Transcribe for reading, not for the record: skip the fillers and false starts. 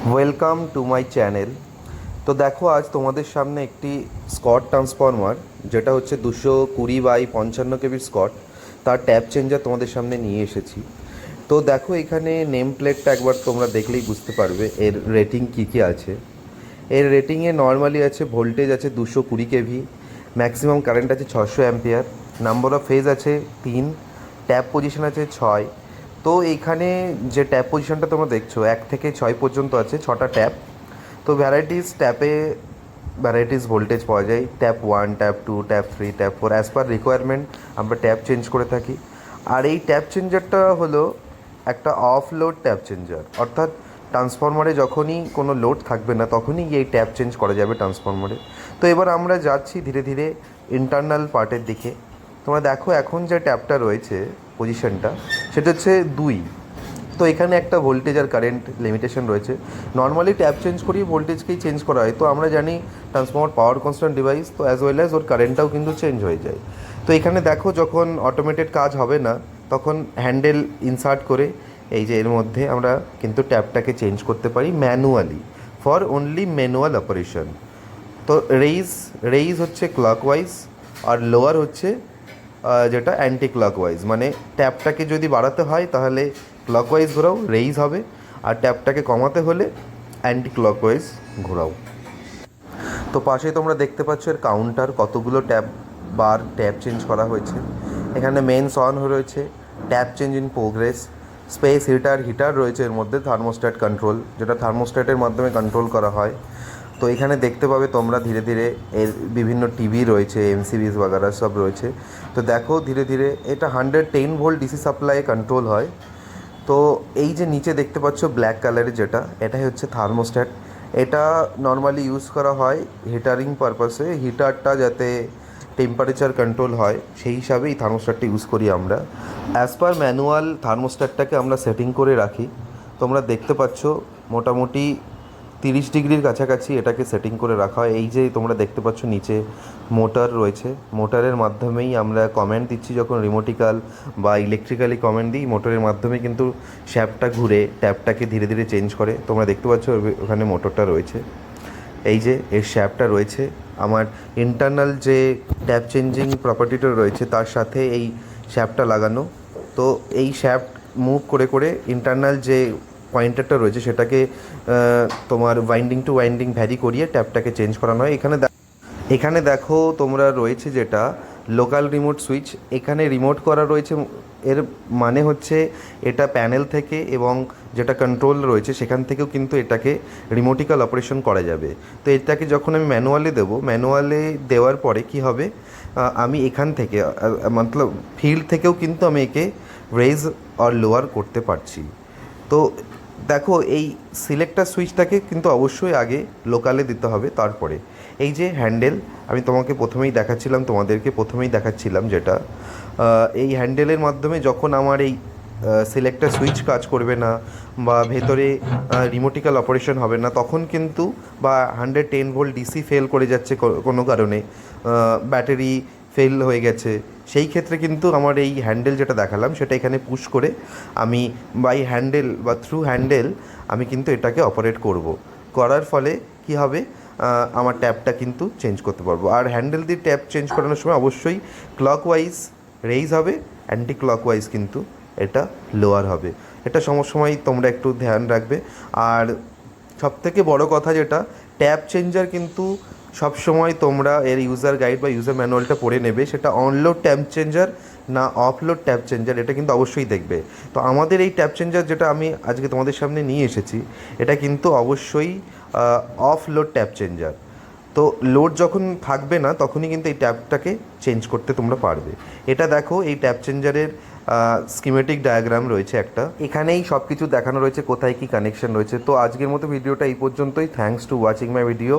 Welcome to my channel. তো দেখো, আজ তোমাদের সামনে একটি স্কট ট্রান্সফরমার, যেটা হচ্ছে 220/55 কেবির স্কট, তার ট্যাপ চেঞ্জার তোমাদের সামনে নিয়ে এসেছি। তো দেখো, এখানে নেম প্লেটটা একবার তোমরা দেখলেই বুঝতে পারবে এর রেটিং কী কী আছে। এর রেটিংয়ে নর্মালি আছে, ভোল্টেজ আছে 220 কেভি, ম্যাক্সিমাম কারেন্ট আছে 600 অ্যাম্পিয়ার, নাম্বার অফ ফেজ আছে 3, ট্যাপ পজিশন আছে 6। তো এইখানে যে ট্যাপ পজিশনটা তোমরা দেখছো 1 থেকে 6 পর্যন্ত আছে, 6টা ট্যাপ। তো ভ্যারাইটিস ভোল্টেজ পাওয়া যায়, tap 1, tap 2, tap 3, tap 4, as per requirement আমরা ট্যাপ চেঞ্জ করে থাকি। আর এই ট্যাপ চেঞ্জারটা হলো একটা অফ লোড ট্যাপ চেঞ্জার, অর্থাৎ ট্রান্সফরমারে যখনই কোনো লোড থাকবে না তখনই এই ট্যাপ চেঞ্জ করা যাবে ট্রান্সফরমারে। তো এবার আমরা যাচ্ছি ধীরে ধীরে ইন্টারনাল পার্টের দিকে। তোমরা দেখো, এখন যে ট্যাপটা রয়েছে পজিশনটা, সেটা হচ্ছে 2। তো এখানে একটা ভোল্টেজ আর কারেন্ট লিমিটেশন রয়েছে। নর্মালি ট্যাপ চেঞ্জ করি ভোল্টেজকেই চেঞ্জ করা হয়, তো আমরা জানি ট্রান্সফরমার পাওয়ার কনস্ট্যান্ট ডিভাইস, তো অ্যাজ ওয়েল অ্যাজ ওর কারেন্টটাও কিন্তু চেঞ্জ হয়ে যায়। তো এখানে দেখো, যখন অটোমেটেড কাজ হবে না তখন হ্যান্ডেল ইনসার্ট করে এই যে এর মধ্যে আমরা কিন্তু ট্যাপটাকে চেঞ্জ করতে পারি manually, for only manual operation. তো রেইজ হচ্ছে ক্লকওয়াইজ, আর লোয়ার হচ্ছে যেটা অ্যান্টি ক্লকওয়াইজ, মানে ট্যাপটাকে যদি বাড়াতে হয় তাহলে ক্লকওয়াইজ ঘোরাও, রেইজ হবে, আর ট্যাপটাকে কমাতে হলে অ্যান্টি ক্লকওয়াইজ ঘোরাও। তো পাশে তোমরা দেখতে পাচ্ছ এর কাউন্টার, কতগুলো ট্যাপ চেঞ্জ করা হয়েছে। এখানে মেনস অন রয়েছে, tap change in progress, space heater রয়েছে এর মধ্যে, থার্মোস্ট্যাট কন্ট্রোল, যেটা থার্মোস্ট্যাটের মাধ্যমে কন্ট্রোল করা হয়। তো এখানে দেখতে পাবে তোমরা ধীরে ধীরে এর বিভিন্ন টিভি রয়েছে, এমসিবিস বাগারা সব রয়েছে। তো দেখো ধীরে ধীরে এটা 110 ভোল্ট ডিসি সাপ্লাই কন্ট্রোল হয়। তো এই যে নিচে দেখতে পাচ্ছ ব্ল্যাক কালারের যেটা, এটাই হচ্ছে থার্মোস্ট্যাট। এটা নর্মালি ইউজ করা হয় হিটারিং পারপাসে, হিটারটা যাতে টেম্পারেচার কন্ট্রোল হয় সেই হিসাবে এই থার্মোস্ট্যাটটা ইউজ করি আমরা। অ্যাজ পার ম্যানুয়াল থার্মোস্ট্যাটটাকে আমরা সেটিং করে রাখি। তোমরা দেখতে পাচ্ছ মোটামুটি 30 ডিগ্রির কাছাকাছি এটাকে সেটিং করে রাখা হয়। এই যে তোমরা দেখতে পাচ্ছ নিচে মোটর রয়েছে, মোটরের মাধ্যমেই আমরা কমেন্ট দিচ্ছি, যখন রিমোটিক্যাল বা ইলেকট্রিক্যালি কমেন্ট দিই মোটরের মাধ্যমে কিন্তু শ্যাফটটা ঘুরে ট্যাপটাকে ধীরে ধীরে চেঞ্জ করে। তোমরা দেখতে পাচ্ছ ওখানে মোটরটা রয়েছে, এই যে এর শ্যাফটটা রয়েছে। আমার ইন্টারনাল যে ট্যাপ চেঞ্জিং প্রপার্টিটা রয়েছে তার সাথে এই শ্যাফটটা লাগানো। তো এই শ্যাফট মুভ করে করে ইন্টারনাল যে পয়েন্টারটা রয়েছে সেটাকে তোমার ওয়াইন্ডিং টু ওয়াইন্ডিং ভ্যারি করিয়ে ট্যাপটাকে চেঞ্জ করানো হয়। এখানে দেখো তোমরা রয়েছে যেটা লোকাল রিমোট সুইচ, এখানে রিমোট করা রয়েছে। এর মানে হচ্ছে এটা প্যানেল থেকে এবং যেটা কন্ট্রোল রয়েছে সেখান থেকেও কিন্তু এটাকে রিমোটিক্যাল অপারেশন করা যাবে। তো এটাকে যখন আমি ম্যানুয়ালে দেবো, ম্যানুয়ালে দেওয়ার পরে কি হবে, আমি এখান থেকে মতলব ফিল্ড থেকেও কিন্তু আমি একে রেজ আর লোয়ার করতে পারছি। তো দেখো, এই সিলেক্টার সুইচটাকে কিন্তু অবশ্যই আগে লোকালে দিতে হবে, তারপরে এই যে হ্যান্ডেল আমি তোমাদেরকে প্রথমেই দেখাচ্ছিলাম যেটা, এই হ্যান্ডেলের মাধ্যমে যখন আমার এই সিলেক্টার সুইচ কাজ করবে না বা ভেতরে রিমোটিক্যাল অপারেশন হবে না, তখন কিন্তু বা 110 ভোল্ট ডিসি ফেল করে যাচ্ছে কোনো কারণে, ব্যাটারি ফেল হয়ে গেছে, সেই ক্ষেত্রে কিন্তু আমার এই হ্যান্ডেল যেটা দেখালাম সেটা এখানে পুশ করে আমি বাই হ্যান্ডেল বা থ্রু হ্যান্ডেল আমি কিন্তু এটাকে অপারেট করার ফলে কি হবে, আমার ট্যাপটা কিন্তু চেঞ্জ করতে পারবো। আর হ্যান্ডেল দিয়ে ট্যাপ চেঞ্জ করানোর সময় অবশ্যই ক্লকওয়াইজ রেইজ হবে, অ্যান্টি ক্লকওয়াইজ কিন্তু এটা লোয়ার হবে। এটা সময় তোমরা একটু ধ্যান রাখবে। আর সবথেকে বড় কথা যেটা, ট্যাপ চেঞ্জার কিন্তু সবসময় তোমরা এর ইউজার গাইড বা ইউজার ম্যানুয়ালটা পড়ে নেবে, সেটা অনলোড ট্যাপ চেঞ্জার না অফলোড ট্যাপ চেঞ্জার, এটা কিন্তু অবশ্যই দেখবে। তো আমাদের এই ট্যাপ চেঞ্জার যেটা আমি আজকে তোমাদের সামনে নিয়ে এসেছি, এটা কিন্তু অবশ্যই অফ লোড ট্যাপ চেঞ্জার। তো লোড যখন থাকবে না তখনই কিন্তু এই ট্যাপটাকে চেঞ্জ করতে তোমরা পারবে। এটা দেখো, এই ট্যাপ চেঞ্জারের স্কিমেটিক ডায়াগ্রাম রয়েছে একটা, এখানেই সব কিছু দেখানো রয়েছে কোথায় কী কানেকশন রয়েছে। তো আজকের মতো ভিডিওটা এই পর্যন্তই। Thanks to watching my video.